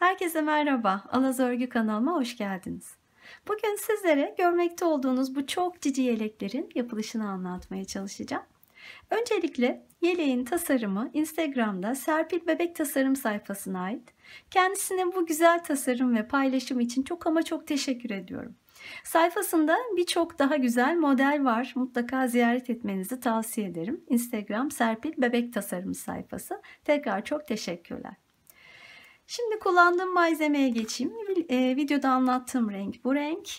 Herkese merhaba. Alaz Örgü kanalıma hoş geldiniz. Bugün sizlere görmekte olduğunuz bu çok cici yeleklerin yapılışını anlatmaya çalışacağım. Öncelikle yeleğin tasarımı Instagram'da Serpil Bebek Tasarım sayfasına ait. Kendisine bu güzel tasarım ve paylaşım için çok ama çok teşekkür ediyorum. Sayfasında birçok daha güzel model var. Mutlaka ziyaret etmenizi tavsiye ederim. Instagram Serpil Bebek Tasarım sayfası. Tekrar çok teşekkürler. Şimdi kullandığım malzemeye geçeyim. Videoda anlattığım renk bu renk.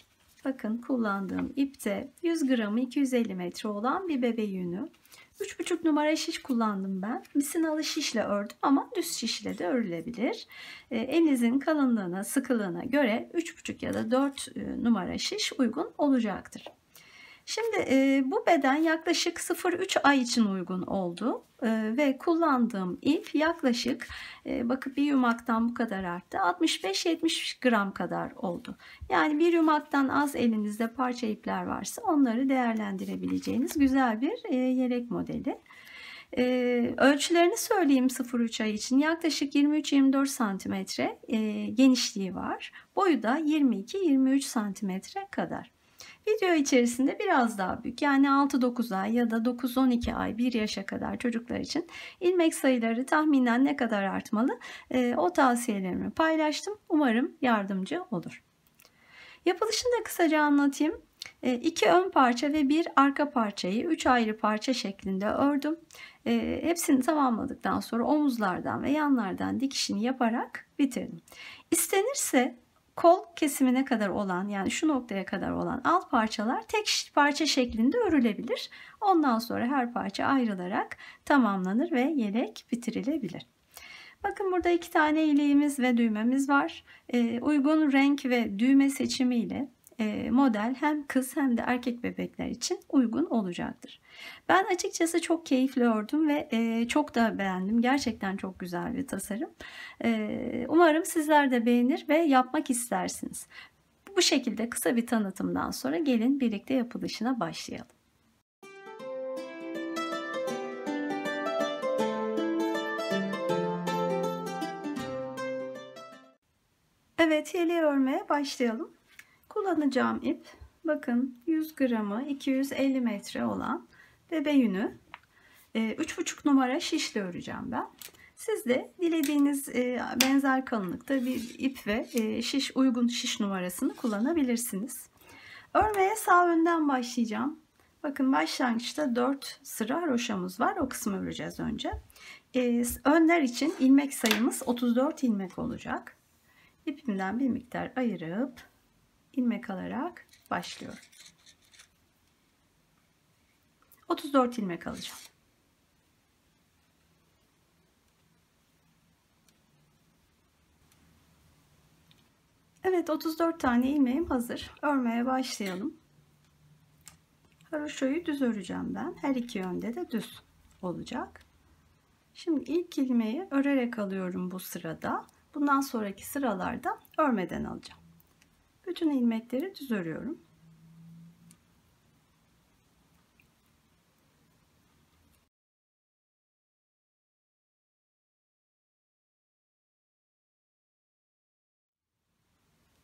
Bakın kullandığım ipte 100 gramı 250 metre olan bir bebe yünü. 3,5 numara şiş kullandım ben. Misinalı şişle ördüm ama düz şişle de örülebilir. Elinizin kalınlığına, sıkılığına göre 3,5 ya da 4 numara şiş uygun olacaktır. Şimdi bu beden yaklaşık 0,3 ay için uygun oldu ve kullandığım ip yaklaşık bakın bir yumaktan bu kadar arttı, 65-70 gram kadar oldu. Yani bir yumaktan az elinizde parça ipler varsa onları değerlendirebileceğiniz güzel bir yelek modeli. Ölçülerini söyleyeyim 0,3 ay için. Yaklaşık 23-24 santimetre genişliği var. Boyu da 22-23 santimetre kadar. Video içerisinde biraz daha büyük, yani 6-9 ay ya da 9-12 ay 1 yaşa kadar çocuklar için ilmek sayıları tahminen ne kadar artmalı o tavsiyelerimi paylaştım. Umarım yardımcı olur. Yapılışını da kısaca anlatayım. 2 ön parça ve 1 arka parçayı 3 ayrı parça şeklinde ördüm. Hepsini tamamladıktan sonra omuzlardan ve yanlardan dikişini yaparak bitirdim. İstenirse kol kesimine kadar olan, yani şu noktaya kadar olan alt parçalar tek parça şeklinde örülebilir. Ondan sonra her parça ayrılarak tamamlanır ve yelek bitirilebilir. Bakın burada 2 tane ileğimiz ve düğmemiz var. Uygun renk ve düğme seçimiyle model hem kız hem de erkek bebekler için uygun olacaktır. Ben açıkçası çok keyifli ördüm ve çok da beğendim. Gerçekten çok güzel bir tasarım. Umarım sizler de beğenir ve yapmak istersiniz. Bu şekilde kısa bir tanıtımdan sonra gelin birlikte yapılışına başlayalım. Evet, yeleği örmeye başlayalım. Kullanacağım ip, bakın 100 gramı 250 metre olan bebe yünü, 3,5 numara şişle öreceğim ben. Siz de dilediğiniz benzer kalınlıkta bir ip ve uygun şiş numarasını kullanabilirsiniz. Örmeye sağ önden başlayacağım. Bakın başlangıçta 4 sıra haroşamız var. O kısmı öreceğiz önce. Önler için ilmek sayımız 34 ilmek olacak. İpimden bir miktar ayırıp ilmek alarak başlıyorum. 34 ilmek alacağım. Evet, 34 tane ilmeğim hazır. Örmeye başlayalım. Haroşoyu düz öreceğim ben. Her iki yönde de düz olacak. Şimdi ilk ilmeği örerek alıyorum bu sırada. Bundan sonraki sıralarda örmeden alacağım. Bütün ilmekleri düz örüyorum.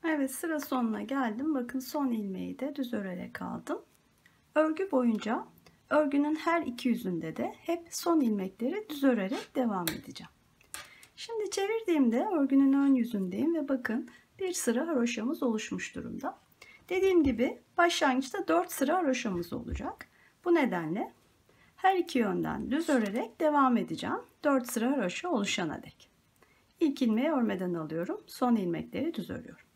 Evet, sıra sonuna geldim. Bakın son ilmeği de düz örerek aldım. Örgü boyunca örgünün her iki yüzünde de hep son ilmekleri düz örerek devam edeceğim. Şimdi çevirdiğimde örgünün ön yüzündeyim ve bakın bir sıra haroşamız oluşmuş durumda. Dediğim gibi başlangıçta 4 sıra haroşamız olacak. Bu nedenle her iki yönden düz örerek devam edeceğim. 4 sıra haroşa oluşana dek. İlk ilmeği örmeden alıyorum. Son ilmekleri düz örüyorum.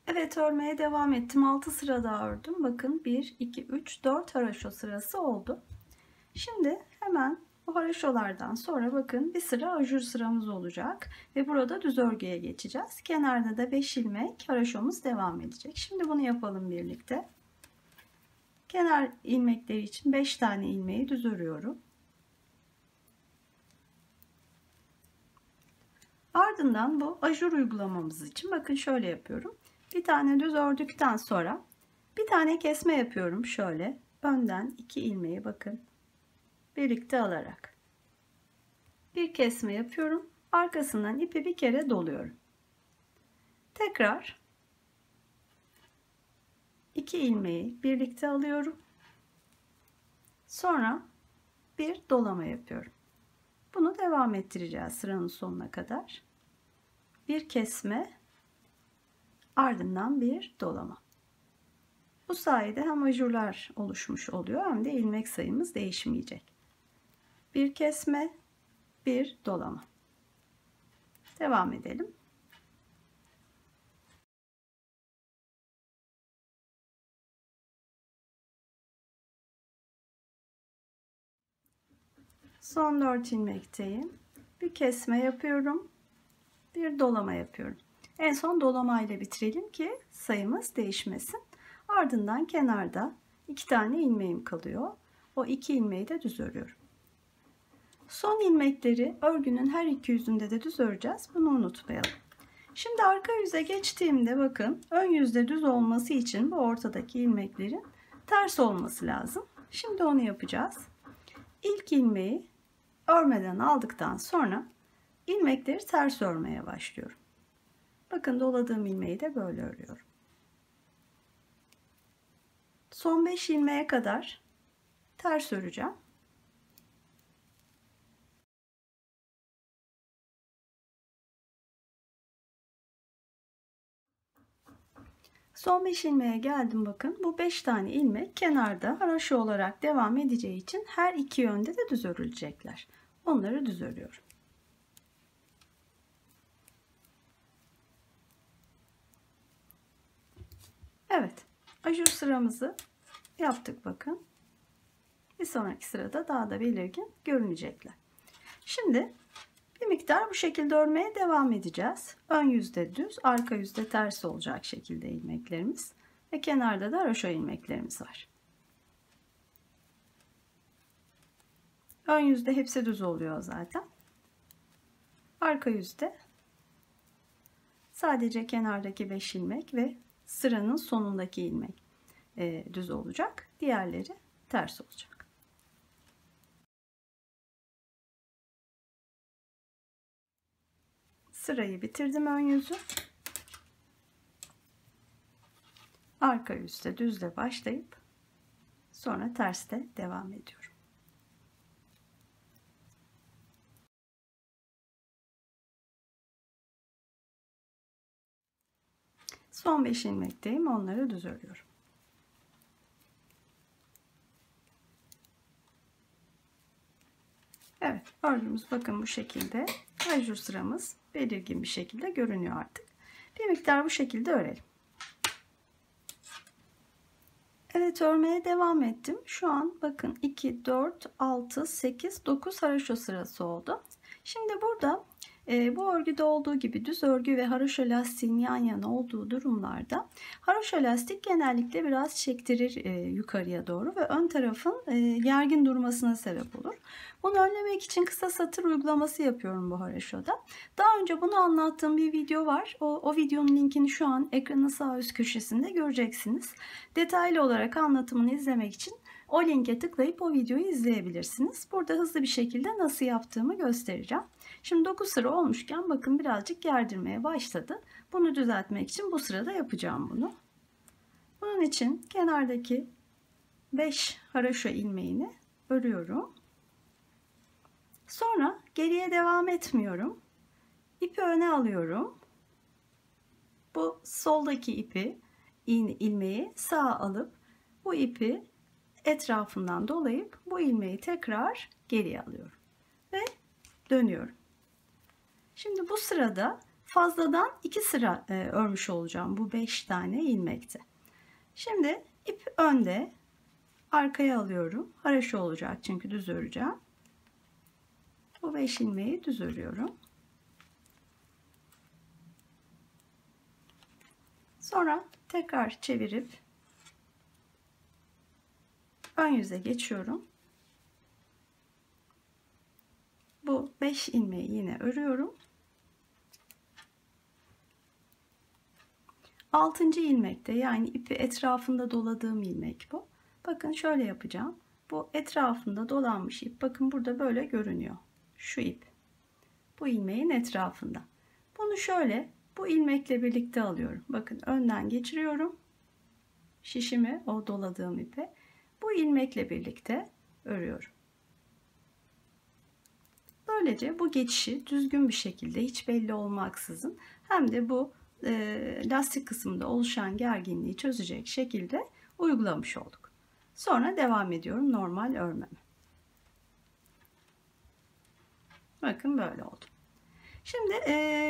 Evet, örmeye devam ettim. 6 sıra daha ördüm. Bakın 1, 2, 3, 4 haroşa sırası oldu. Şimdi hemen bu haroşalardan sonra bakın bir sıra ajur sıramız olacak ve burada düz örgüye geçeceğiz. Kenarda da 5 ilmek haroşamız devam edecek. Şimdi bunu yapalım birlikte. Kenar ilmekleri için 5 tane ilmeği düz örüyorum. Ardından bu ajur uygulamamız için bakın şöyle yapıyorum. Bir tane düz ördükten sonra bir tane kesme yapıyorum şöyle. Önden 2 ilmeği bakın birlikte alarak bir kesme yapıyorum. Arkasından ipi bir kere doluyorum. Tekrar 2 ilmeği birlikte alıyorum. Sonra bir dolama yapıyorum. Bunu devam ettireceğiz sıranın sonuna kadar. Bir kesme, ardından bir dolama. Bu sayede hem ajurlar oluşmuş oluyor hem de ilmek sayımız değişmeyecek. Bir kesme, bir dolama. Devam edelim. Son 4 ilmekteyim. Bir kesme yapıyorum. Bir dolama yapıyorum. En son dolamayla bitirelim ki sayımız değişmesin. Ardından kenarda 2 tane ilmeğim kalıyor. O 2 ilmeği de düz örüyorum. Son ilmekleri örgünün her iki yüzünde de düz öreceğiz. Bunu unutmayalım. Şimdi arka yüze geçtiğimde bakın, ön yüzde düz olması için bu ortadaki ilmeklerin ters olması lazım. Şimdi onu yapacağız. İlk ilmeği örmeden aldıktan sonra ilmekleri ters örmeye başlıyorum. Bakın doladığım ilmeği de böyle örüyorum. Son 5 ilmeğe kadar ters öreceğim. Son 5 ilmeğe geldim bakın. Bu 5 tane ilmek kenarda haroşa olarak devam edeceği için her iki yönde de düz örülecekler. Onları düz örüyorum. Evet. Ajur sıramızı yaptık bakın. Bir sonraki sırada daha da belirgin görünecekler. Şimdi bir miktar bu şekilde örmeye devam edeceğiz. Ön yüzde düz, arka yüzde ters olacak şekilde ilmeklerimiz. Ve kenarda da haroşa ilmeklerimiz var. Ön yüzde hepsi düz oluyor zaten. Arka yüzde sadece kenardaki 5 ilmek ve sıranın sonundaki ilmek düz olacak. Diğerleri ters olacak. Sırayı bitirdim ön yüzü. Arka yüzde düzle başlayıp sonra terste devam ediyorum. Son 5 ilmekteyim. Onları düz örüyorum. Evet, örgümüz bakın bu şekilde. Ajur sıramız belirgin bir şekilde görünüyor artık. Bir miktar bu şekilde örelim. Evet, örmeye devam ettim. Şu an bakın 2, 4, 6, 8, 9 haroşa sırası oldu. Şimdi burada bu örgüde olduğu gibi düz örgü ve haroşa lastiğin yan yana olduğu durumlarda haroşa lastik genellikle biraz çektirir yukarıya doğru ve ön tarafın gergin durmasına sebep olur. Bunu önlemek için kısa satır uygulaması yapıyorum bu haroşada. Daha önce bunu anlattığım bir video var. O videonun linkini şu an ekranın sağ üst köşesinde göreceksiniz. Detaylı olarak anlatımını izlemek için o linke tıklayıp o videoyu izleyebilirsiniz. Burada hızlı bir şekilde nasıl yaptığımı göstereceğim. Şimdi 9 sıra olmuşken bakın birazcık gerdirmeye başladı. Bunu düzeltmek için bu sırada yapacağım bunu. Bunun için kenardaki 5 haroşa ilmeğini örüyorum. Sonra geriye devam etmiyorum. İpi öne alıyorum. Bu soldaki ipi, ilmeği sağa alıp bu ipi etrafından dolayıp bu ilmeği tekrar geriye alıyorum ve dönüyorum. Şimdi bu sırada fazladan 2 sıra örmüş olacağım bu 5 tane ilmekte. Şimdi ip önde, arkaya alıyorum. Haroşa olacak çünkü düz öreceğim. Bu 5 ilmeği düz örüyorum. Sonra tekrar çevirip ön yüze geçiyorum. Bu 5 ilmeği yine örüyorum. 6. ilmekte yani ipi etrafında doladığım ilmek bu. Bakın şöyle yapacağım. Bu etrafında dolanmış ip. Bakın burada böyle görünüyor. Şu ip. Bu ilmeğin etrafında. Bunu şöyle bu ilmekle birlikte alıyorum. Bakın önden geçiriyorum. Şişimi o doladığım ipe. Bu ilmekle birlikte örüyorum. Böylece bu geçişi düzgün bir şekilde hiç belli olmaksızın hem de bu lastik kısmında oluşan gerginliği çözecek şekilde uygulamış olduk. Sonra devam ediyorum normal örmeme. Bakın böyle oldu. Şimdi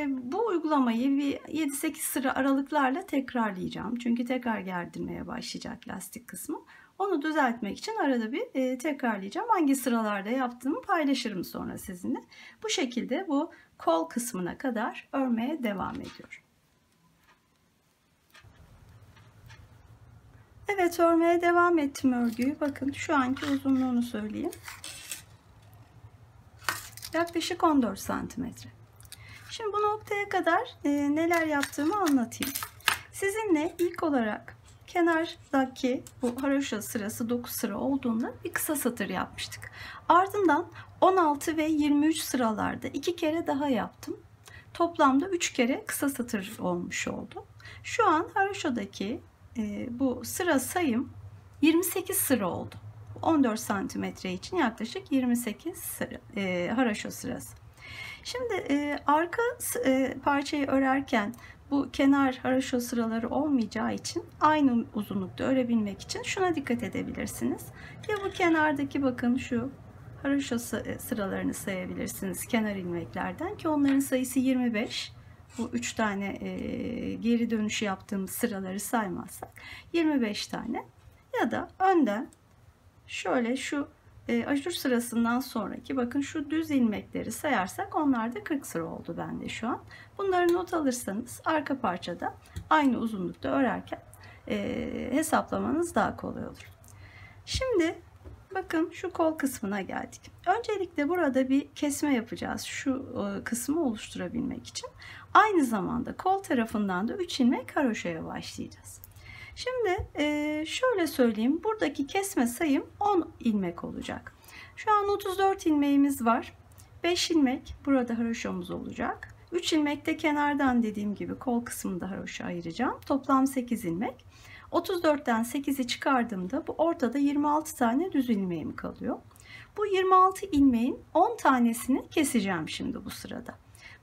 bu uygulamayı bir 7-8 sıra aralıklarla tekrarlayacağım. Çünkü tekrar gerdirmeye başlayacak lastik kısmı. Onu düzeltmek için arada bir tekrarlayacağım. Hangi sıralarda yaptığımı paylaşırım sonra sizinle. Bu şekilde bu kol kısmına kadar örmeye devam ediyorum. Evet, örmeye devam ettim örgüyü. Bakın şu anki uzunluğunu söyleyeyim. Yaklaşık 14 santimetre. Şimdi bu noktaya kadar neler yaptığımı anlatayım. Sizinle ilk olarak kenardaki bu haroşa sırası 9 sıra olduğunda bir kısa satır yapmıştık. Ardından 16 ve 23 sıralarda 2 kere daha yaptım. Toplamda 3 kere kısa satır olmuş oldu. Şu an haroşadaki bu sıra sayım 28 sıra oldu. 14 santimetre için yaklaşık 28 sıra haroşa sırası. Şimdi arka parçayı örerken bu kenar haroşa sıraları olmayacağı için aynı uzunlukta örebilmek için şuna dikkat edebilirsiniz. Ya bu kenardaki bakın şu haroşa sıralarını sayabilirsiniz kenar ilmeklerden ki onların sayısı 25. Bu 3 tane geri dönüş yaptığımız sıraları saymazsak 25 tane ya da önden şöyle şu ajur sırasından sonraki bakın şu düz ilmekleri sayarsak onlar da 40 sıra oldu bende şu an. Bunları not alırsanız arka parçada aynı uzunlukta örerken hesaplamanız daha kolay olur. Şimdi bakın şu kol kısmına geldik. Öncelikle burada bir kesme yapacağız şu kısmı oluşturabilmek için. Aynı zamanda kol tarafından da 3 ilmek haroşaya başlayacağız. Şimdi şöyle söyleyeyim, buradaki kesme sayım 10 ilmek olacak. Şu an 34 ilmeğimiz var. 5 ilmek burada haroşamız olacak. 3 ilmek de kenardan dediğim gibi kol kısmında haroşa ayıracağım. Toplam 8 ilmek. 34'ten 8'i çıkardığımda bu ortada 26 tane düz ilmeğim kalıyor. Bu 26 ilmeğin 10 tanesini keseceğim şimdi bu sırada.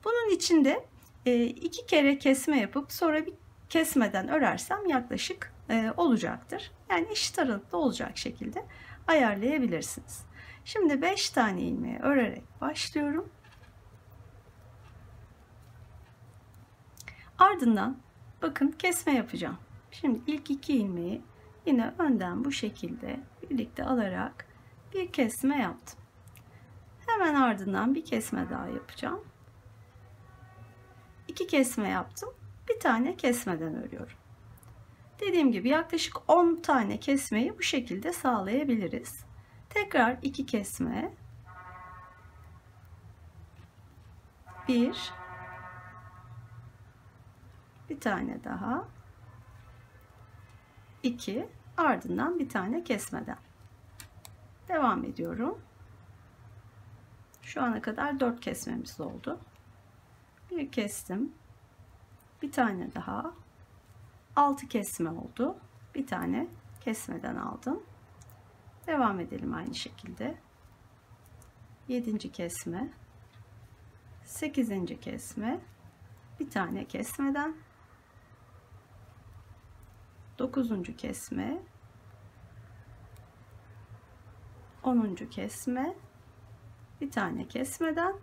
Bunun için de 2 kere kesme yapıp sonra bir kesmeden örersem yaklaşık olacaktır. Yani eşit aralıkta olacak şekilde ayarlayabilirsiniz. Şimdi 5 tane ilmeği örerek başlıyorum. Ardından bakın kesme yapacağım. Şimdi ilk 2 ilmeği yine önden bu şekilde birlikte alarak bir kesme yaptım. Hemen ardından bir kesme daha yapacağım. 2 kesme yaptım. Bir tane kesmeden örüyorum. Dediğim gibi yaklaşık 10 tane kesmeyi bu şekilde sağlayabiliriz. Tekrar 2 kesme. 1 bir tane daha 2 ardından bir tane kesmeden devam ediyorum. Şu ana kadar 4 kesmemiz oldu. Bir kestim. Bir tane daha 6 kesme oldu. Bir tane kesmeden aldım. Devam edelim aynı şekilde. 7. kesme, 8. kesme, bir tane kesmeden, 9. kesme, 10. kesme, bir tane kesmeden.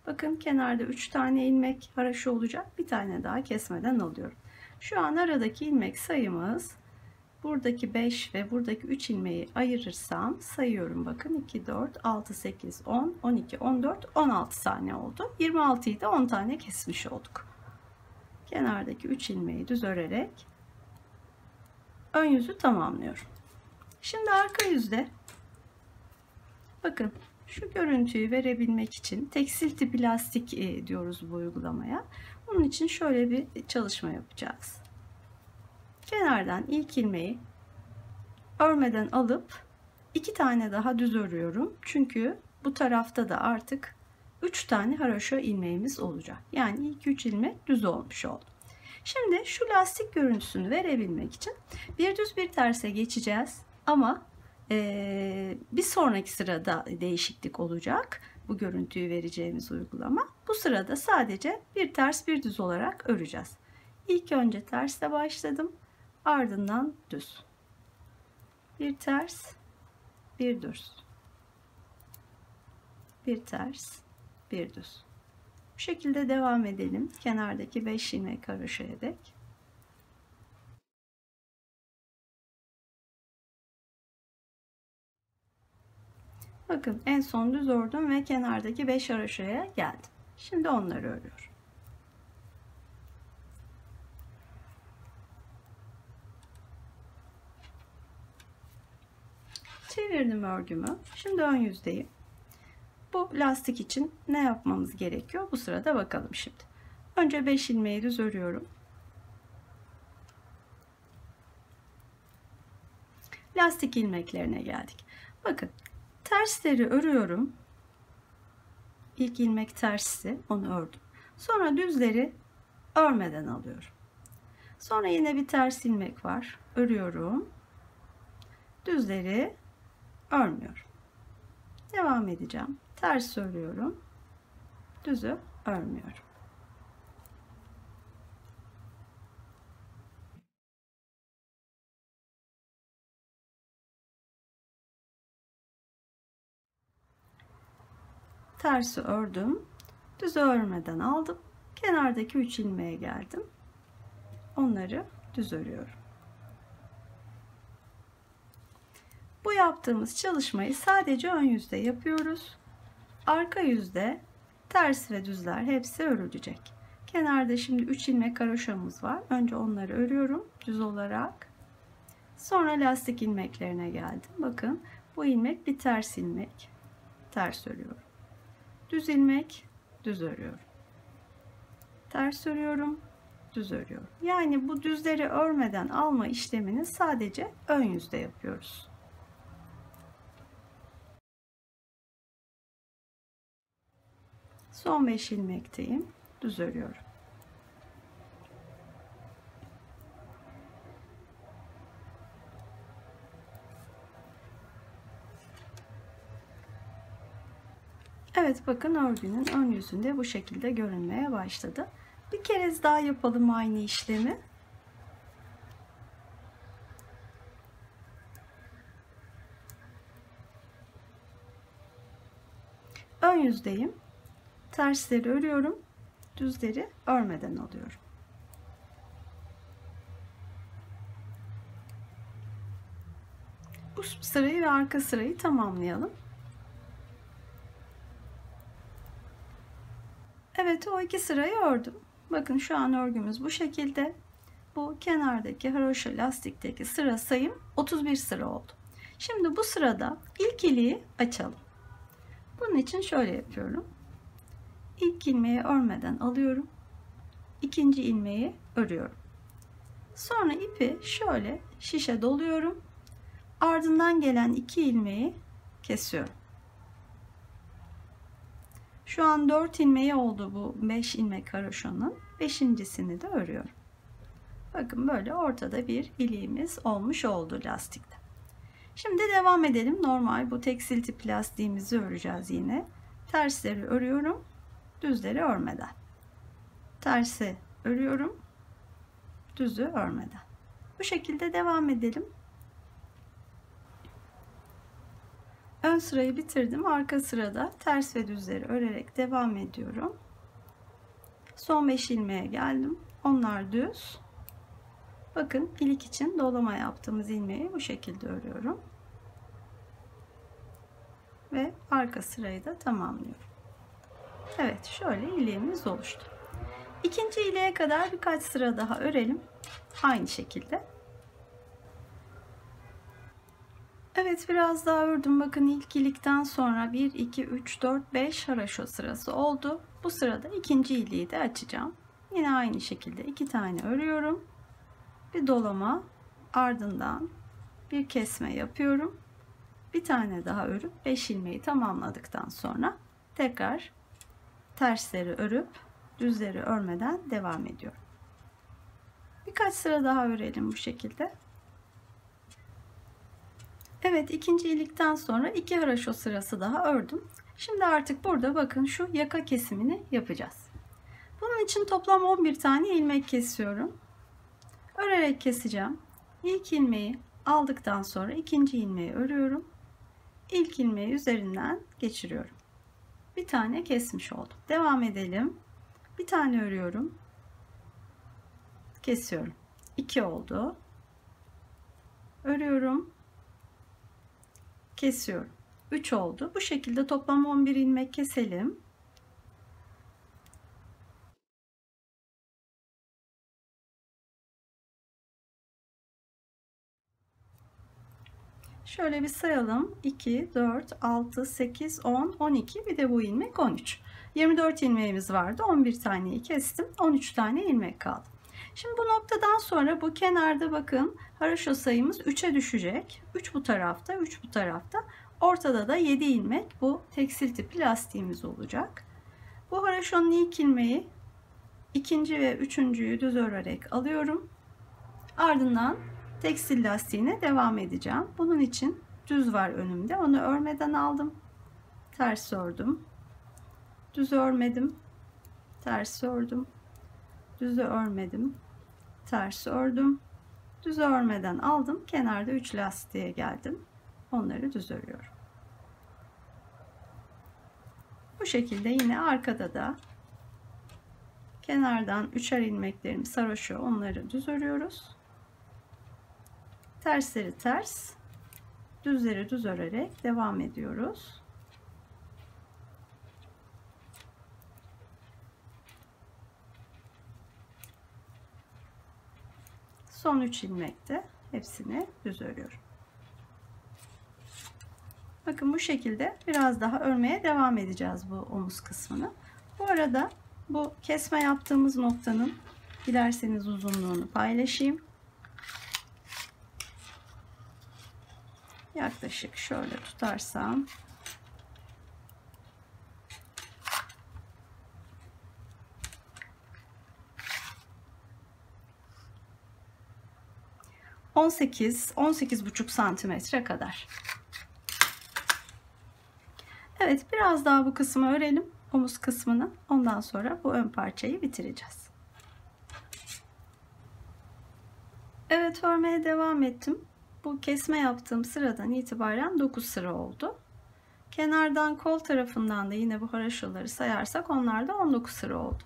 Bakın kenarda 3 tane ilmek haroşa olacak. Bir tane daha kesmeden alıyorum. Şu an aradaki ilmek sayımız buradaki 5 ve buradaki 3 ilmeği ayırırsam sayıyorum. Bakın 2, 4, 6, 8, 10, 12, 14, 16 tane oldu. 26'yı da 10 tane kesmiş olduk. Kenardaki 3 ilmeği düz örerek ön yüzü tamamlıyorum. Şimdi arka yüzde bakın şu görüntüyü verebilmek için tekstil tipi lastik diyoruz bu uygulamaya. Bunun için şöyle bir çalışma yapacağız. Kenardan ilk ilmeği örmeden alıp 2 tane daha düz örüyorum. Çünkü bu tarafta da artık 3 tane haroşa ilmeğimiz olacak. Yani ilk 3 ilmek düz olmuş oldu. Şimdi şu lastik görüntüsünü verebilmek için bir düz bir terse geçeceğiz. Ama bir sonraki sırada değişiklik olacak. Bu görüntüyü vereceğimiz uygulama. Bu sırada sadece bir ters bir düz olarak öreceğiz. İlk önce tersle başladım. Ardından düz. Bir ters, bir düz. Bir ters, bir düz. Bu şekilde devam edelim. Kenardaki 5 ilmek haroşaya dek. Bakın en son düz ördüm ve kenardaki 5 haroşaya geldim. Şimdi onları örüyorum. Çevirdim örgümü. Şimdi ön yüzdeyim. Bu lastik için ne yapmamız gerekiyor? Bu sırada bakalım şimdi. Önce 5 ilmeği düz örüyorum. Lastik ilmeklerine geldik. Bakın tersleri örüyorum. İlk ilmek tersi, onu ördüm. Sonra düzleri örmeden alıyorum. Sonra yine bir ters ilmek var. Örüyorum. Düzleri örmüyorum. Devam edeceğim. Ters örüyorum. Düzü örmüyorum. Tersi ördüm. Düzü örmeden aldım. Kenardaki 3 ilmeğe geldim. Onları düz örüyorum. Bu yaptığımız çalışmayı sadece ön yüzde yapıyoruz. Arka yüzde ters ve düzler hepsi örülecek. Kenarda şimdi 3 ilmek haroşamız var. Önce onları örüyorum düz olarak. Sonra lastik ilmeklerine geldim. Bakın bu ilmek bir ters ilmek. Ters örüyorum. Düz ilmek, düz örüyorum. Ters örüyorum, düz örüyorum. Yani bu düzleri örmeden alma işlemini sadece ön yüzde yapıyoruz. Son 5 ilmekteyim. Düz örüyorum. Evet bakın örgünün ön yüzünde bu şekilde görünmeye başladı. Bir kez daha yapalım aynı işlemi. Ön yüzdeyim. Tersleri örüyorum. Düzleri örmeden alıyorum. Bu sırayı ve arka sırayı tamamlayalım. Evet o 2 sırayı ördüm. Bakın şu an örgümüz bu şekilde. Bu kenardaki haroşa lastikteki sıra sayım 31 sıra oldu. Şimdi bu sırada ilk iliği açalım. Bunun için şöyle yapıyorum. İlk ilmeği örmeden alıyorum. İkinci ilmeği örüyorum. Sonra ipi şöyle şişe doluyorum. Ardından gelen 2 ilmeği kesiyorum. Şu an 4 ilmeği oldu bu 5 ilmek haroşanın. 5.'sini de örüyorum. Bakın böyle ortada bir iliğimiz olmuş oldu lastikte. Şimdi devam edelim. Normal bu tekstil tip lastiğimizi öreceğiz yine. Tersleri örüyorum. Düzleri örmeden. Tersi örüyorum. Düzü örmeden. Bu şekilde devam edelim. Ön sırayı bitirdim. Arka sırada ters ve düzleri örerek devam ediyorum. Son 5 ilmeğe geldim. Onlar düz. Bakın ilik için dolama yaptığımız ilmeği bu şekilde örüyorum. Ve arka sırayı da tamamlıyorum. Evet şöyle iliğimiz oluştu. İkinci iliğe kadar birkaç sıra daha örelim. Aynı şekilde. Evet biraz daha ördüm. Bakın ilk ilikten sonra 1, 2, 3, 4, 5 haroşa sırası oldu. Bu sırada ikinci iliği de açacağım. Yine aynı şekilde 2 tane örüyorum. Bir dolama ardından bir kesme yapıyorum. Bir tane daha örüp 5 ilmeği tamamladıktan sonra tekrar tersleri örüp düzleri örmeden devam ediyorum. Birkaç sıra daha örelim bu şekilde. Evet, ikinci iyilikten sonra 2 haraşo sırası daha ördüm. Şimdi artık burada bakın şu yaka kesimini yapacağız. Bunun için toplam 11 tane ilmek kesiyorum. Örerek keseceğim. İlk ilmeği aldıktan sonra ikinci ilmeği örüyorum. İlk ilmeği üzerinden geçiriyorum. Bir tane kesmiş oldum. Devam edelim. Bir tane örüyorum. Kesiyorum. 2 oldu. Örüyorum. Kesiyorum. 3 oldu. Bu şekilde toplam 11 ilmek keselim. Şöyle bir sayalım. 2, 4, 6, 8, 10, 12. Bir de bu ilmek 13. 24 ilmeğimiz vardı. 11 taneyi kestim. 13 tane ilmek kaldı. Şimdi bu noktadan sonra bu kenarda bakın haraşo sayımız 3'e düşecek. 3 bu tarafta, 3 bu tarafta. Ortada da 7 ilmek bu tekstil tipi lastiğimiz olacak. Bu haraşonun ilk ilmeği, ikinci ve üçüncüyü düz örerek alıyorum. Ardından tekstil lastiğine devam edeceğim. Bunun için düz var önümde. Onu örmeden aldım. Ters ördüm. Düz örmedim. Ters ördüm. Düzü örmedim. Ters ördüm. Düz örmeden aldım. Kenarda 3 lastiğe geldim. Onları düz örüyorum. Bu şekilde yine arkada da kenardan 3'er ilmeklerimi sarhoşu onları düz örüyoruz. Tersleri ters, düzleri düz örerek devam ediyoruz. Son 3 ilmekte hepsini düz örüyorum. Bakın bu şekilde biraz daha örmeye devam edeceğiz bu omuz kısmını. Bu arada bu kesme yaptığımız noktanın dilerseniz uzunluğunu paylaşayım. Yaklaşık şöyle tutarsam 18-18,5 santimetre kadar. Evet, biraz daha bu kısmı örelim, omuz kısmını. Ondan sonra bu ön parçayı bitireceğiz. Evet, örmeye devam ettim. Bu kesme yaptığım sıradan itibaren 9 sıra oldu. Kenardan kol tarafından da yine bu haraşoları sayarsak onlar da 19 sıra oldu.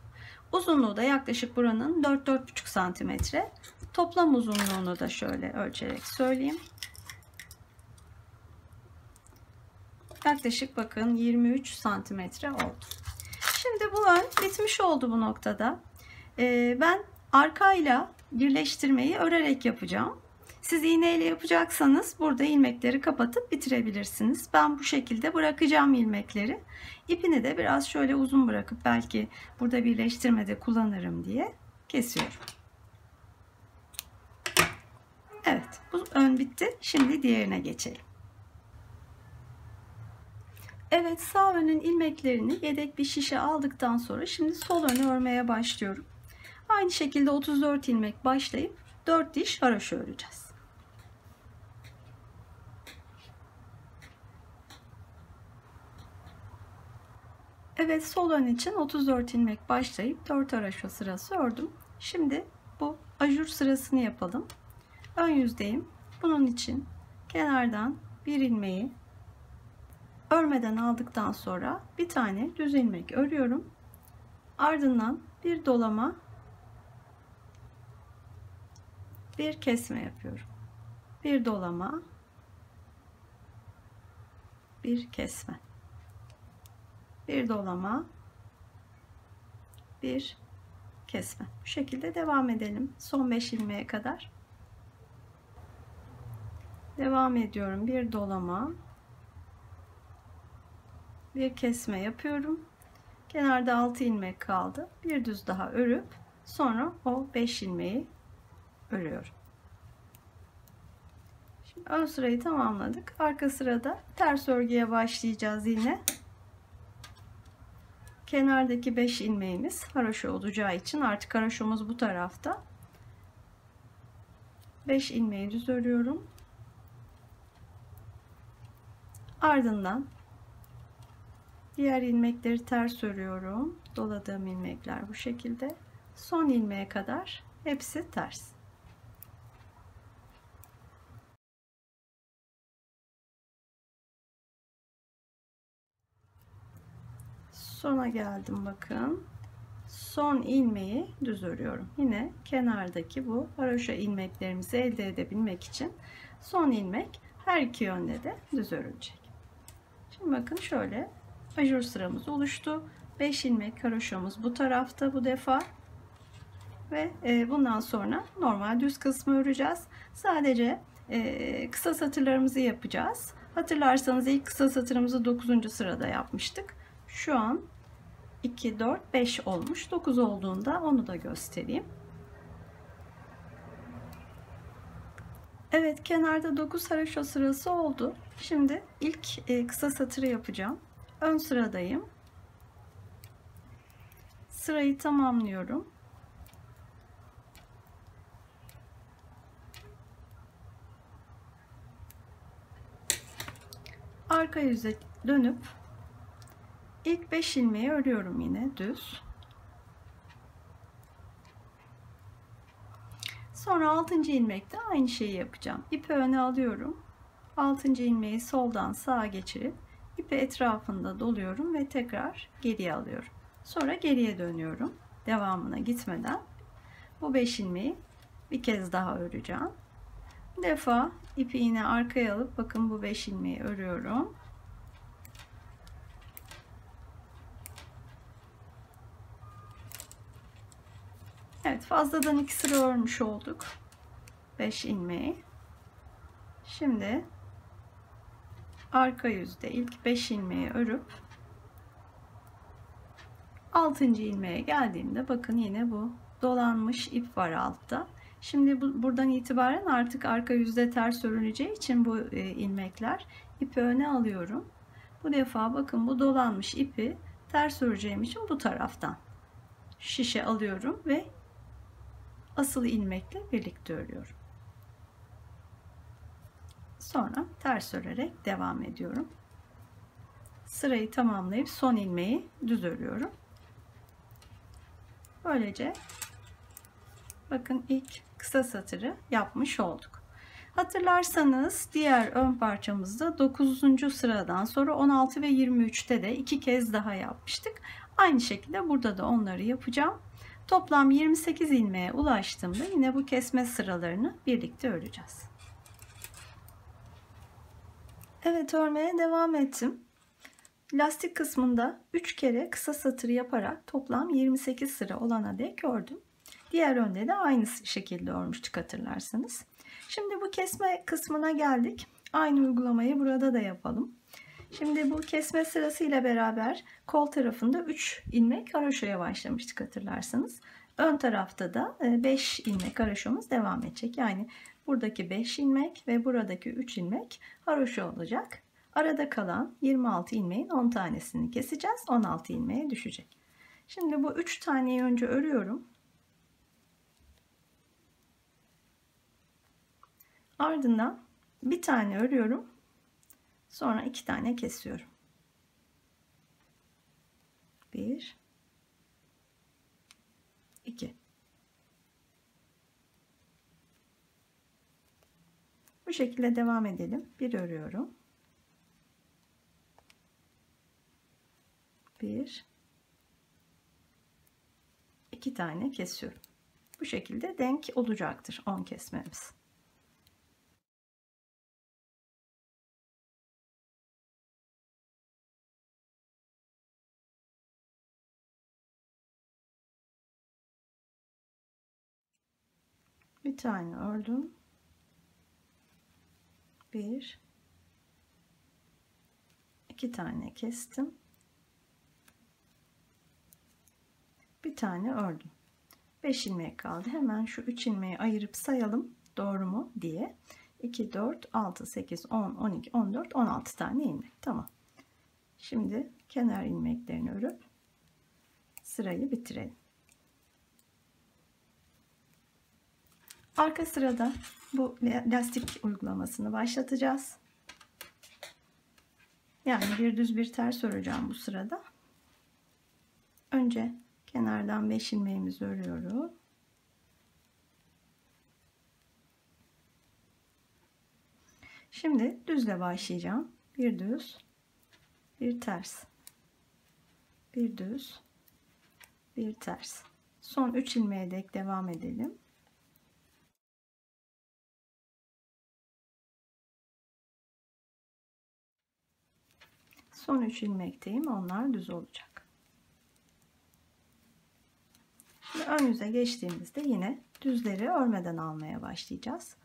Uzunluğu da yaklaşık buranın 4-4,5 santimetre. Toplam uzunluğunu da şöyle ölçerek söyleyeyim. Yaklaşık bakın 23 santimetre oldu. Şimdi bu ön bitmiş oldu bu noktada. Ben arkayla birleştirmeyi örerek yapacağım. Siz iğneyle yapacaksanız burada ilmekleri kapatıp bitirebilirsiniz. Ben bu şekilde bırakacağım ilmekleri. İpini de biraz şöyle uzun bırakıp belki burada birleştirmede kullanırım diye kesiyorum. Evet, bu ön bitti. Şimdi diğerine geçelim. Evet, sağ önün ilmeklerini yedek bir şişe aldıktan sonra şimdi sol önü örmeye başlıyorum. Aynı şekilde 34 ilmek başlayıp 4 diş haraşo öreceğiz. Evet, sol ön için 34 ilmek başlayıp 4 haraşo sırası ördüm. Şimdi bu ajur sırasını yapalım. Ön yüzdeyim. Bunun için kenardan bir ilmeği örmeden aldıktan sonra bir tane düz ilmek örüyorum. Ardından bir dolama, bir kesme yapıyorum. Bir dolama, bir kesme. Bir dolama, bir kesme. Bu şekilde devam edelim. Son 5 ilmeğe kadar. Devam ediyorum. Bir dolama, bir kesme yapıyorum. Kenarda 6 ilmek kaldı. Bir düz daha örüp sonra o 5 ilmeği örüyorum. Ön sırayı tamamladık. Arka sırada ters örgüye başlayacağız yine. Kenardaki 5 ilmeğimiz haroşa olacağı için artık haroşamız bu tarafta. 5 ilmeği düz örüyorum. Ardından diğer ilmekleri ters örüyorum. Doladığım ilmekler bu şekilde. Son ilmeğe kadar hepsi ters. Sona geldim bakın. Son ilmeği düz örüyorum. Yine kenardaki bu haroşa ilmeklerimizi elde edebilmek için son ilmek her iki yönde de düz örülecek. Şimdi bakın şöyle ajur sıramız oluştu. 5 ilmek haroşamız bu tarafta bu defa. Ve bundan sonra normal düz kısmı öreceğiz. Sadece kısa satırlarımızı yapacağız. Hatırlarsanız ilk kısa satırımızı 9. sırada yapmıştık. Şu an 2, 4, 5 olmuş. 9 olduğunda onu da göstereyim. Evet, kenarda 9 haroşa sırası oldu. Şimdi ilk kısa satırı yapacağım. Ön sıradayım. Sırayı tamamlıyorum. Arka yüze dönüp ilk 5 ilmeği örüyorum yine düz. Sonra 6. ilmekte aynı şeyi yapacağım. İpi öne alıyorum. 6. ilmeği soldan sağa geçirip ipi etrafında doluyorum ve tekrar geriye alıyorum. Sonra geriye dönüyorum. Devamına gitmeden bu 5 ilmeği bir kez daha öreceğim. Bir defa ipi yine arkaya alıp bakın bu 5 ilmeği örüyorum. Evet, fazladan 2 sıra örmüş olduk. 5 ilmeği. Şimdi arka yüzde ilk 5 ilmeği örüp 6. ilmeğe geldiğimde bakın yine bu dolanmış ip var altta. Şimdi buradan itibaren artık arka yüzde ters örüleceği için bu ilmekler ipi öne alıyorum. Bu defa bakın bu dolanmış ipi ters öreceğim için bu taraftan şişe alıyorum ve asıl ilmekle birlikte örüyorum. Sonra ters örerek devam ediyorum. Sırayı tamamlayıp son ilmeği düz örüyorum. Böylece bakın ilk kısa satırı yapmış olduk. Hatırlarsanız diğer ön parçamızda 9. sıradan sonra 16 ve 23'te de 2 kez daha yapmıştık. Aynı şekilde burada da onları yapacağım. Toplam 28 ilmeğe ulaştığımda yine bu kesme sıralarını birlikte öreceğiz. Evet, örmeye devam ettim. Lastik kısmında 3 kere kısa satır yaparak toplam 28 sıra olana dek ördüm. Diğer önde de aynı şekilde örmüştük hatırlarsanız. Şimdi bu kesme kısmına geldik. Aynı uygulamayı burada da yapalım. Şimdi bu kesme sırası ile beraber kol tarafında 3 ilmek haroşaya başlamıştık hatırlarsanız. Ön tarafta da 5 ilmek haroşamız devam edecek. Yani buradaki 5 ilmek ve buradaki 3 ilmek haroşa olacak. Arada kalan 26 ilmeğin 10 tanesini keseceğiz. 16 ilmeğe düşecek. Şimdi bu 3 taneyi önce örüyorum. Ardından bir tane örüyorum. Sonra 2 tane kesiyorum. 1 2. Bu şekilde devam edelim. Bir örüyorum. 1 2 tane kesiyorum. Bu şekilde denk olacaktır 10 kesmemiz. Bir tane ördüm. 1 2 tane kestim. Bir tane ördüm. 5 ilmek kaldı. Hemen şu 3 ilmeği ayırıp sayalım doğru mu diye. 2, 4, 6, 8, 10, 12, 14, 16 tane ilmek. Tamam. Şimdi kenar ilmeklerini örüp sırayı bitirelim. Arka sırada bu lastik uygulamasını başlatacağız. Yani bir düz bir ters öreceğim bu sırada. Önce kenardan 5 ilmeğimizi örüyorum. Şimdi düzle başlayacağım. Bir düz, bir ters, bir düz, bir ters. Son 3 ilmeğe dek devam edelim. Son 3 ilmekteyim. Onlar düz olacak. Şimdi ön yüze geçtiğimizde yine düzleri örmeden almaya başlayacağız.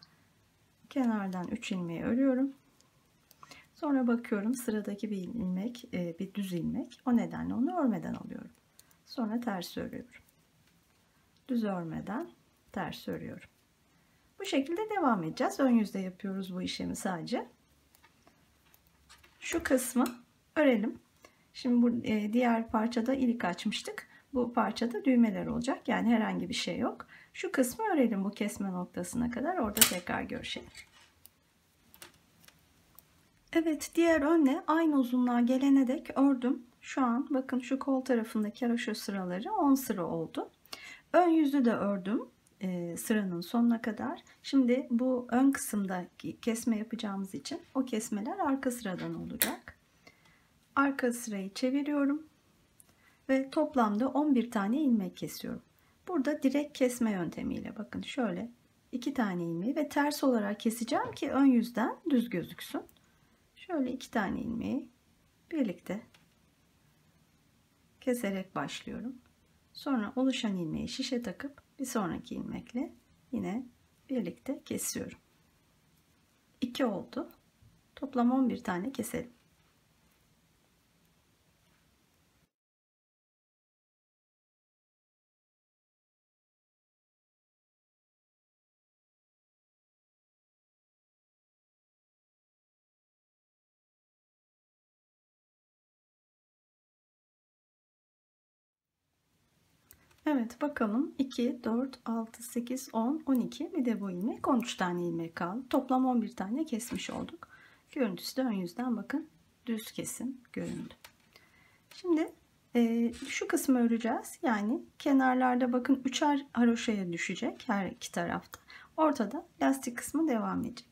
Kenardan 3 ilmeği örüyorum. Sonra bakıyorum sıradaki bir ilmek, bir düz ilmek. O nedenle onu örmeden alıyorum. Sonra ters örüyorum. Düz örmeden ters örüyorum. Bu şekilde devam edeceğiz. Ön yüzde yapıyoruz bu işlemi sadece. Şu kısmı örelim. Şimdi bu diğer parçada ilik açmıştık. Bu parçada düğmeler olacak. Yani herhangi bir şey yok. Şu kısmı örelim bu kesme noktasına kadar. Orada tekrar görüşelim. Evet, diğer önle aynı uzunluğa gelene dek ördüm. Şu an bakın şu kol tarafındaki haroşa sıraları 10 sıra oldu. Ön yüzü de ördüm sıranın sonuna kadar. Şimdi bu ön kısımda kesme yapacağımız için o kesmeler arka sıradan olacak. Arka sırayı çeviriyorum ve toplamda 11 tane ilmek kesiyorum. Burada direkt kesme yöntemiyle bakın şöyle 2 tane ilmeği ve ters olarak keseceğim ki ön yüzden düz gözüksün. Şöyle 2 tane ilmeği birlikte keserek başlıyorum. Sonra oluşan ilmeği şişe takıp bir sonraki ilmekle yine birlikte kesiyorum. 2 oldu. Toplam 11 tane keselim. Evet bakalım 2, 4, 6, 8, 10, 12 bir de bu ilmek 13 tane ilmek kaldı. Toplam 11 tane kesmiş olduk. Görüntüsü de ön yüzden bakın düz kesim göründü. Şimdi şu kısmı öreceğiz. Yani kenarlarda bakın üçer haroşaya düşecek her iki tarafta. Ortada lastik kısmı devam edecek.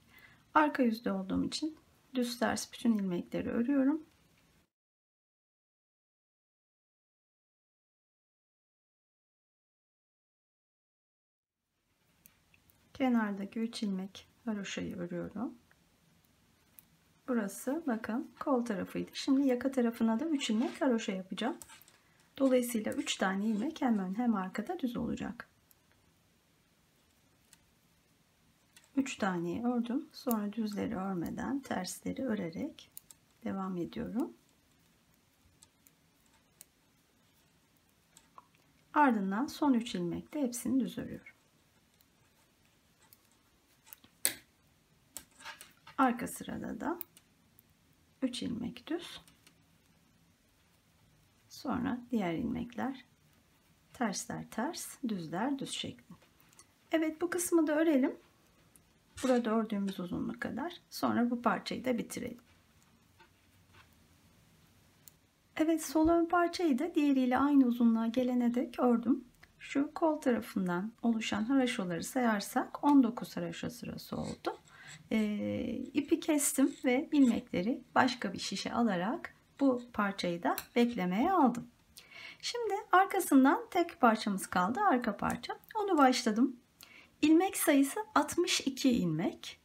Arka yüzde olduğum için düz ters bütün ilmekleri örüyorum. Kenardaki 3 ilmek haroşayı örüyorum. Burası bakın kol tarafıydı. Şimdi yaka tarafına da 3 ilmek haroşa yapacağım. Dolayısıyla 3 tane ilmek hem ön hem arkada düz olacak. 3 taneyi ördüm. Sonra düzleri örmeden tersleri örerek devam ediyorum. Ardından son 3 ilmekte hepsini düz örüyorum. Arka sırada da 3 ilmek düz. Sonra diğer ilmekler tersler ters, düzler düz şeklinde. Evet bu kısmı da örelim. Burada ördüğümüz uzunluk kadar. Sonra bu parçayı da bitirelim. Evet sol ön parçayı da diğeriyle aynı uzunluğa gelene dek ördüm. Şu kol tarafından oluşan haraşoları sayarsak 19 haraşo sırası oldu. İpi kestim ve ilmekleri başka bir şişe alarak bu parçayı da beklemeye aldım. Şimdi arkasından tek parçamız kaldı, arka parça. Onu başladım. İlmek sayısı 62 ilmek.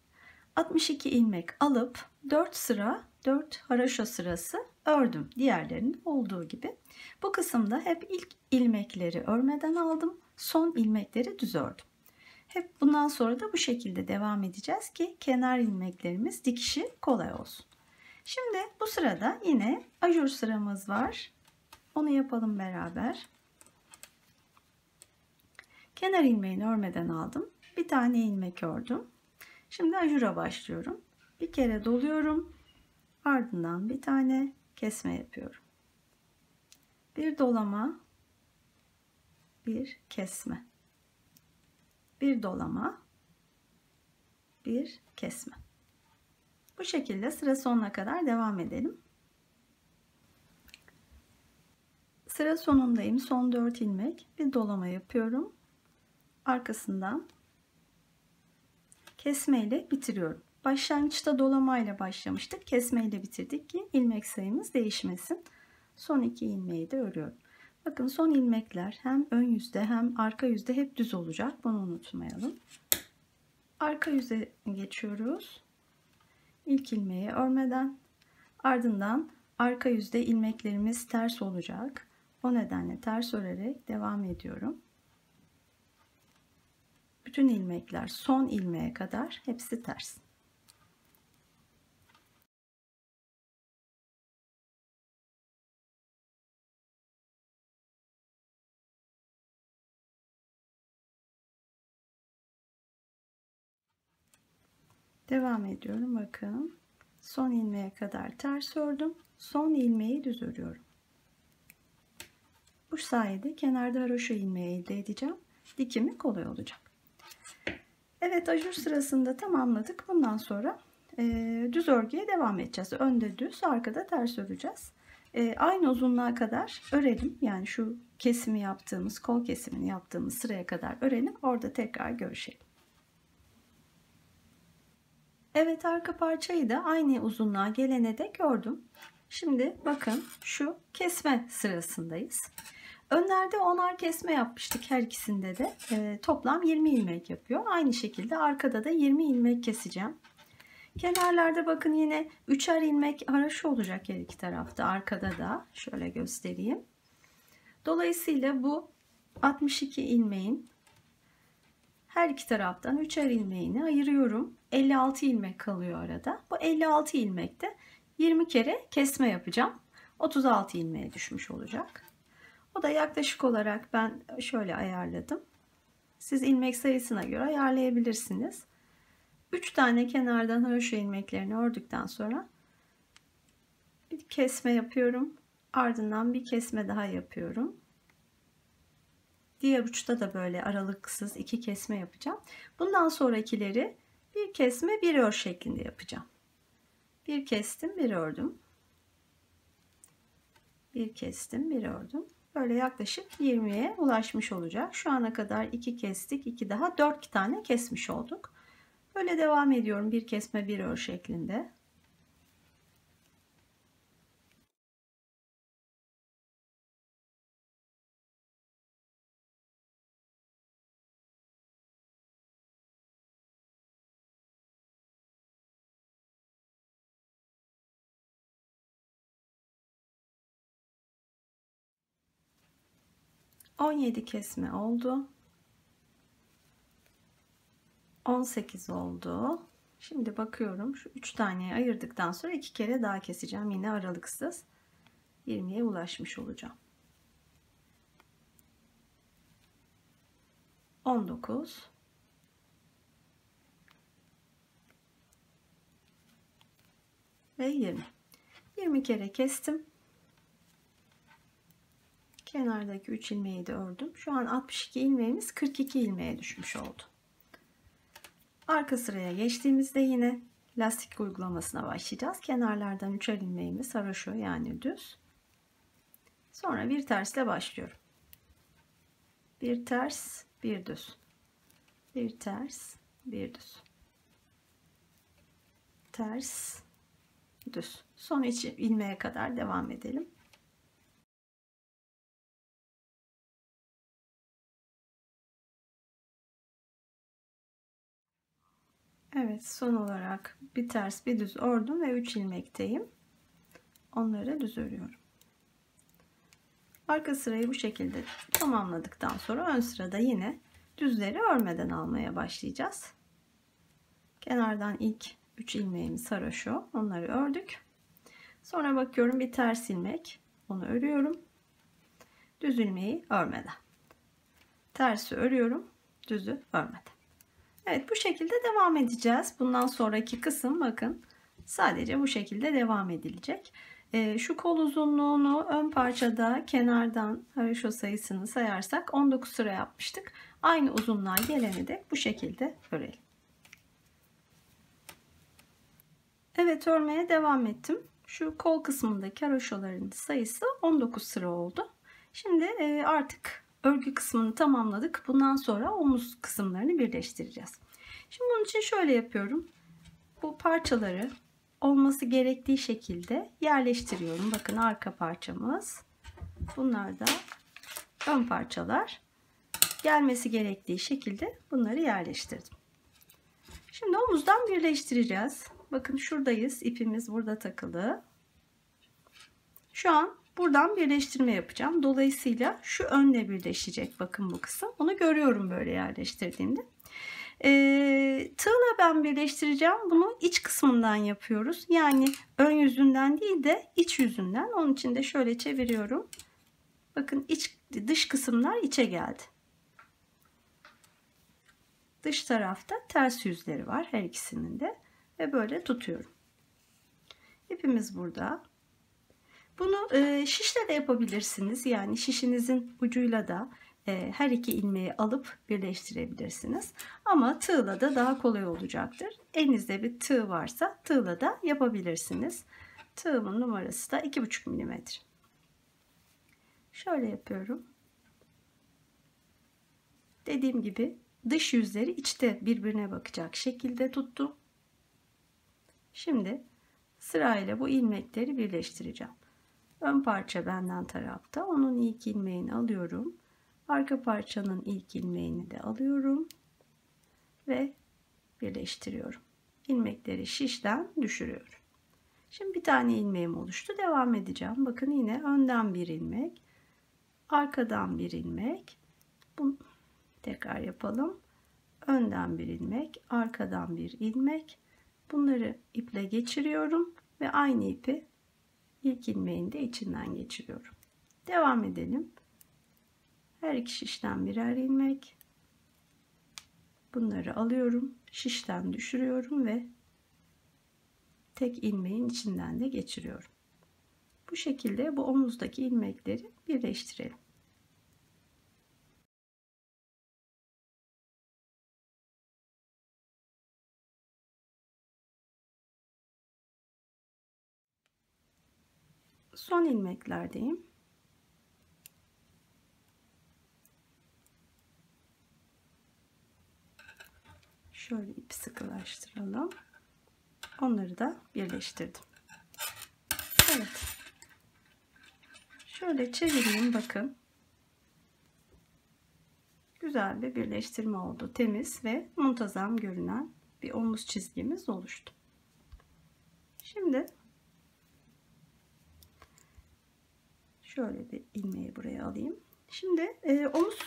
62 ilmek alıp 4 sıra 4 haraşo sırası ördüm. Diğerlerinin olduğu gibi. Bu kısımda hep ilk ilmekleri örmeden aldım. Son ilmekleri düz ördüm. Hep bundan sonra da bu şekilde devam edeceğiz ki kenar ilmeklerimiz dikişi kolay olsun. Şimdi bu sırada yine ajur sıramız var. Onu yapalım beraber. Kenar ilmeğini örmeden aldım. Bir tane ilmek ördüm. Şimdi ajura başlıyorum. Bir kere doluyorum. Ardından bir tane kesme yapıyorum. Bir dolama, bir kesme. Bir dolama, bir kesme. Bu şekilde sıra sonuna kadar devam edelim. Sıra sonundayım. Son 4 ilmek. Bir dolama yapıyorum. Arkasından kesme ile bitiriyorum. Başlangıçta dolamayla başlamıştık. Kesme ile bitirdik ki ilmek sayımız değişmesin. Son 2 ilmeği de örüyorum. Bakın son ilmekler hem ön yüzde hem arka yüzde hep düz olacak. Bunu unutmayalım. Arka yüze geçiyoruz. İlk ilmeği örmeden, ardından arka yüzde ilmeklerimiz ters olacak. O nedenle ters örerek devam ediyorum. Bütün ilmekler son ilmeğe kadar hepsi ters. Devam ediyorum. Bakın. Son ilmeğe kadar ters ördüm. Son ilmeği düz örüyorum. Bu sayede kenarda haroşa ilmeği elde edeceğim. Dikimi kolay olacak. Evet, ajur sırasında tamamladık. Bundan sonra düz örgüye devam edeceğiz. Önde düz, arkada ters öreceğiz. Aynı uzunluğa kadar örelim. Yani şu kesimi yaptığımız, kol kesimini yaptığımız sıraya kadar örelim. Orada tekrar görüşelim. Evet, arka parçayı da aynı uzunluğa gelene dek ördüm. Şimdi bakın şu kesme sırasındayız. Önlerde 10'ar kesme yapmıştık her ikisinde de. Toplam 20 ilmek yapıyor. Aynı şekilde arkada da 20 ilmek keseceğim. Kenarlarda bakın yine 3'er ilmek haroşa olacak her iki tarafta. Arkada da şöyle göstereyim. Dolayısıyla bu 62 ilmeğin her iki taraftan 3'er ilmeğini ayırıyorum. 56 ilmek kalıyor arada. Bu 56 ilmekte 20 kere kesme yapacağım. 36 ilmeğe düşmüş olacak. O da yaklaşık olarak ben şöyle ayarladım. Siz ilmek sayısına göre ayarlayabilirsiniz. 3 tane kenardan haroşa ilmeklerini ördükten sonra bir kesme yapıyorum. Ardından bir kesme daha yapıyorum. Diğer uçta da böyle aralıksız 2 kesme yapacağım. Bundan sonrakileri bir kesme bir ör şeklinde yapacağım. Bir kestim, bir ördüm. Bir kestim, bir ördüm. Böyle yaklaşık 20'ye ulaşmış olacak. Şu ana kadar 2 kestik, 2 daha 4 tane kesmiş olduk. Böyle devam ediyorum bir kesme bir ör şeklinde. ...17 kesme oldu. 18 oldu. Şimdi bakıyorum şu 3 taneyi ayırdıktan sonra 2 kere daha keseceğim. Yine aralıksız 20'ye ulaşmış olacağım. 19 ve 20 kere kestim. Kenardaki 3 ilmeği de ördüm. Şu an 62 ilmeğimiz 42 ilmeğe düşmüş oldu. Arka sıraya geçtiğimizde yine lastik uygulamasına başlayacağız. Kenarlardan 3'er ilmeğimiz haroşa yani düz. Sonra bir tersle başlıyorum. Bir ters, bir düz. Bir ters, bir düz. Ters, düz. Son 3 ilmeğe kadar devam edelim. Evet, son olarak bir ters bir düz ördüm ve 3 ilmekteyim. Onları düz örüyorum. Arka sırayı bu şekilde tamamladıktan sonra ön sırada yine düzleri örmeden almaya başlayacağız. Kenardan ilk 3 ilmeğimiz haroşa, onları ördük. Sonra bakıyorum bir ters ilmek, onu örüyorum. Düz ilmeği örmeden. Tersi örüyorum, düzü örmeden. Evet, bu şekilde devam edeceğiz. Bundan sonraki kısım bakın sadece bu şekilde devam edilecek. Şu kol uzunluğunu ön parçada kenardan haroşa sayısını sayarsak 19 sıra yapmıştık. Aynı uzunluğa geleni de bu şekilde örelim. Evet, örmeye devam ettim. Şu kol kısmındaki haroşaların sayısı 19 sıra oldu. Şimdi artık örgü kısmını tamamladık. Bundan sonra omuz kısımlarını birleştireceğiz. Şimdi bunun için şöyle yapıyorum. Bu parçaları olması gerektiği şekilde yerleştiriyorum. Bakın arka parçamız. Bunlar da ön parçalar. Gelmesi gerektiği şekilde bunları yerleştirdim. Şimdi omuzdan birleştireceğiz. Bakın şuradayız. İpimiz burada takılı. Şu an buradan birleştirme yapacağım. Dolayısıyla şu önle birleşecek. Bakın bu kısım. Onu görüyorum böyle yerleştirdiğimde. Tığla ben birleştireceğim. Bunu iç kısmından yapıyoruz. Yani ön yüzünden değil de iç yüzünden. Onun için de şöyle çeviriyorum. Bakın dış kısımlar içe geldi. Dış tarafta ters yüzleri var her ikisinin de. Ve böyle tutuyorum. İpimiz burada. Bunu şişle de yapabilirsiniz. Yani şişinizin ucuyla da her iki ilmeği alıp birleştirebilirsiniz. Ama tığla da daha kolay olacaktır. Elinizde bir tığ varsa tığla da yapabilirsiniz. Tığımın numarası da 2,5 mm. Şöyle yapıyorum. Dediğim gibi dış yüzleri içte birbirine bakacak şekilde tuttum. Şimdi sırayla bu ilmekleri birleştireceğim. Ön parça benden tarafta. Onun ilk ilmeğini alıyorum. Arka parçanın ilk ilmeğini de alıyorum. Ve birleştiriyorum. İlmekleri şişten düşürüyorum. Şimdi bir tane ilmeğim oluştu. Devam edeceğim. Bakın yine önden bir ilmek. Arkadan bir ilmek. Bunu tekrar yapalım. Önden bir ilmek. Arkadan bir ilmek. Bunları iple geçiriyorum. Ve aynı ipi İlk ilmeğini de içinden geçiriyorum. Devam edelim. Her iki şişten birer ilmek. Bunları alıyorum. Şişten düşürüyorum ve tek ilmeğin içinden de geçiriyorum. Bu şekilde bu omuzdaki ilmekleri birleştirelim. Son ilmeklerdeyim. Şöyle ipi sıkılaştıralım. Onları da birleştirdim. Evet. Şöyle çevireyim bakın. Güzel bir birleştirme oldu. Temiz ve muntazam görünen bir omuz çizgimiz oluştu. Şimdi şöyle bir ilmeği buraya alayım. Şimdi omuz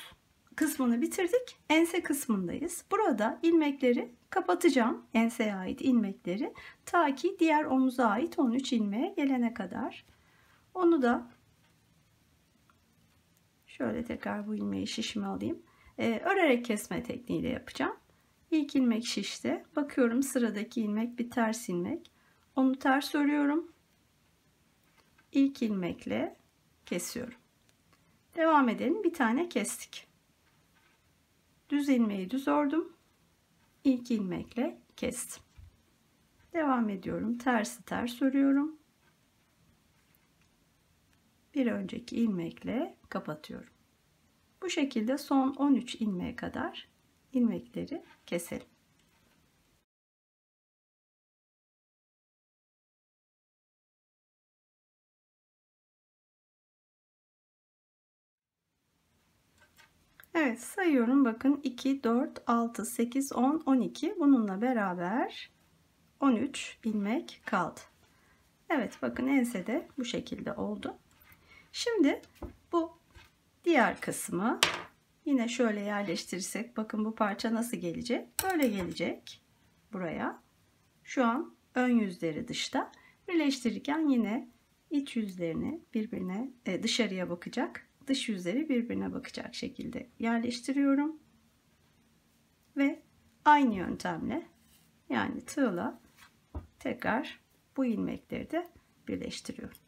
kısmını bitirdik. Ense kısmındayız. Burada ilmekleri kapatacağım. Enseye ait ilmekleri. Ta ki diğer omuza ait 13 ilmeğe gelene kadar. Onu da şöyle tekrar bu ilmeği şişime alayım. Örerek kesme tekniğiyle yapacağım. İlk ilmek şişti. Bakıyorum sıradaki ilmek bir ters ilmek. Onu ters örüyorum. İlk ilmekle kesiyorum. Devam edelim. Bir tane kestik. Düz ilmeği düz ördüm. İlk ilmekle kestim. Devam ediyorum. Tersi ters örüyorum. Bir önceki ilmekle kapatıyorum. Bu şekilde son 13 ilmeğe kadar ilmekleri keselim. Evet, sayıyorum. Bakın 2, 4, 6, 8, 10, 12. Bununla beraber 13 ilmek kaldı. Evet, bakın ense de bu şekilde oldu. Şimdi bu diğer kısmı yine şöyle yerleştirirsek bakın bu parça nasıl gelecek? Böyle gelecek buraya. Şu an ön yüzleri dışta. Birleştirirken yine iç yüzlerini birbirine dışarıya bakacak. Dış yüzleri birbirine bakacak şekilde yerleştiriyorum. Ve aynı yöntemle, yani tığla tekrar bu ilmekleri de birleştiriyorum.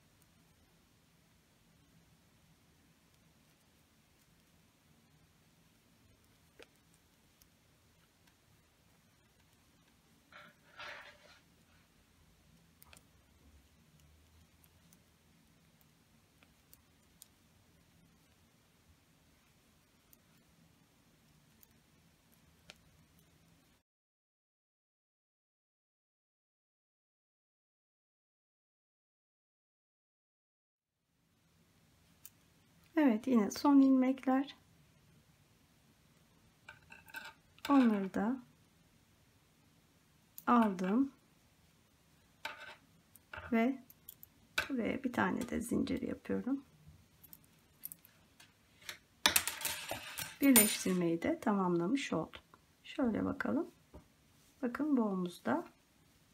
Evet, yine son ilmekler. Onları da aldım ve buraya bir tane de zincir yapıyorum. Birleştirmeyi de tamamlamış oldum. Şöyle bakalım. Bakın boğumuz da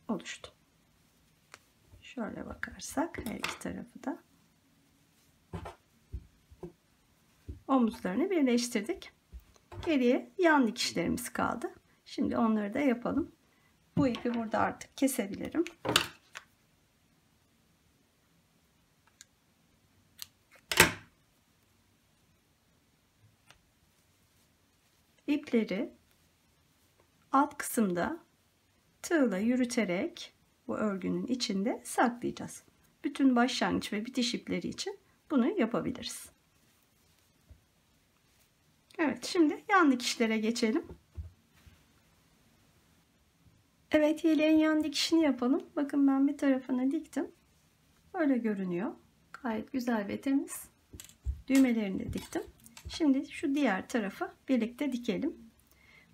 oluştu. Şöyle bakarsak her iki tarafı da omuzlarını birleştirdik. Geriye yan dikişlerimiz kaldı. Şimdi onları da yapalım. Bu ipi burada artık kesebilirim. İpleri alt kısımda tığla yürüterek bu örgünün içinde saklayacağız. Bütün başlangıç ve bitiş ipleri için bunu yapabiliriz. Evet, şimdi yan dikişlere geçelim. Evet, yeleğin yan dikişini yapalım. Bakın ben bir tarafını diktim. Böyle görünüyor. Gayet güzel ve temiz. Düğmelerini de diktim. Şimdi şu diğer tarafı birlikte dikelim.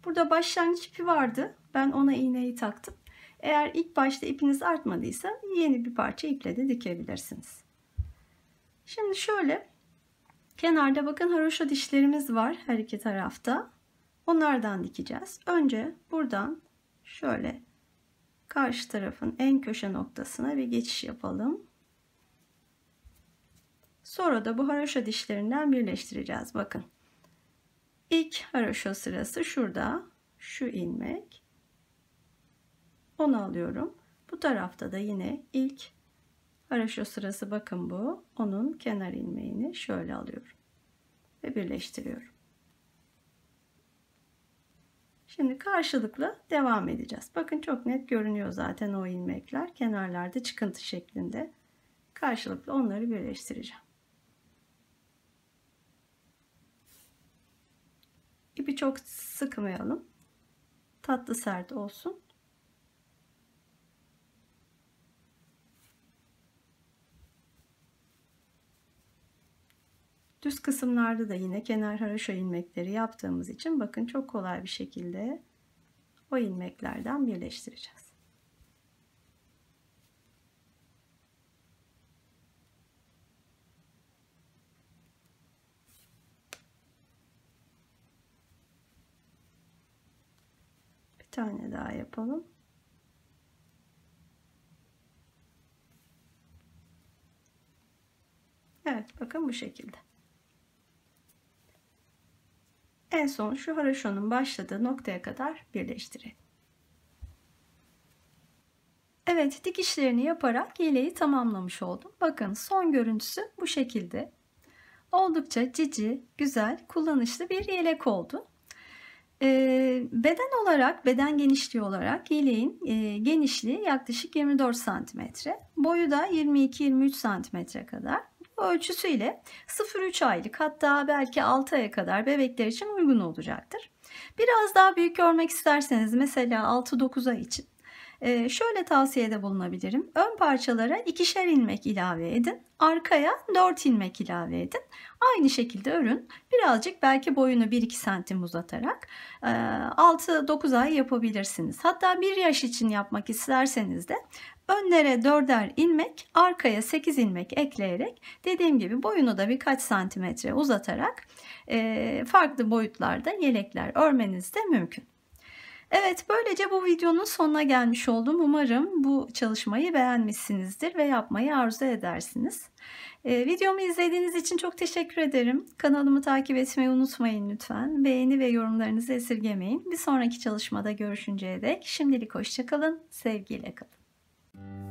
Burada başlangıç ipi vardı. Ben ona iğneyi taktım. Eğer ilk başta ipiniz artmadıysa yeni bir parça iple de dikebilirsiniz. Şimdi şöyle kenarda bakın haroşa dişlerimiz var her iki tarafta. Onlardan dikeceğiz. Önce buradan şöyle karşı tarafın en köşe noktasına bir geçiş yapalım. Sonra da bu haroşa dişlerinden birleştireceğiz. Bakın. İlk haroşa sırası şurada. Şu ilmek. Onu alıyorum. Bu tarafta da yine ilk haroşa sırası bakın bu. Onun kenar ilmeğini şöyle alıyorum. Ve birleştiriyorum. Şimdi karşılıklı devam edeceğiz. Bakın çok net görünüyor zaten o ilmekler. Kenarlarda çıkıntı şeklinde. Karşılıklı onları birleştireceğim. İpi çok sıkmayalım. Tatlı sert olsun. Düz kısımlarda da yine kenar haroşa ilmekleri yaptığımız için bakın çok kolay bir şekilde o ilmeklerden birleştireceğiz. Bir tane daha yapalım. Evet, bakın bu şekilde. En son şu haroşanın başladığı noktaya kadar birleştirelim. Evet, dikişlerini yaparak yeleği tamamlamış oldum. Bakın son görüntüsü bu şekilde. Oldukça cici, güzel, kullanışlı bir yelek oldu. Beden olarak, beden genişliği olarak yeleğin genişliği yaklaşık 24 cm. Boyu da 22-23 cm kadar. Bu ölçüsüyle 0-3 aylık hatta belki 6 aya kadar bebekler için uygun olacaktır. Biraz daha büyük görmek isterseniz mesela 6-9 ay için şöyle tavsiyede bulunabilirim. Ön parçalara 2'şer ilmek ilave edin. Arkaya 4 ilmek ilave edin. Aynı şekilde örün. Birazcık belki boyunu 1-2 santim uzatarak 6-9 ay yapabilirsiniz. Hatta 1 yaş için yapmak isterseniz de önlere 4'er ilmek, arkaya 8 ilmek ekleyerek dediğim gibi boyunu da birkaç santimetre uzatarak farklı boyutlarda yelekler örmeniz de mümkün. Evet, böylece bu videonun sonuna gelmiş oldum. Umarım bu çalışmayı beğenmişsinizdir ve yapmayı arzu edersiniz. Videomu izlediğiniz için çok teşekkür ederim. Kanalımı takip etmeyi unutmayın lütfen. Beğeni ve yorumlarınızı esirgemeyin. Bir sonraki çalışmada görüşünceye dek şimdilik hoşça kalın, sevgiyle kalın.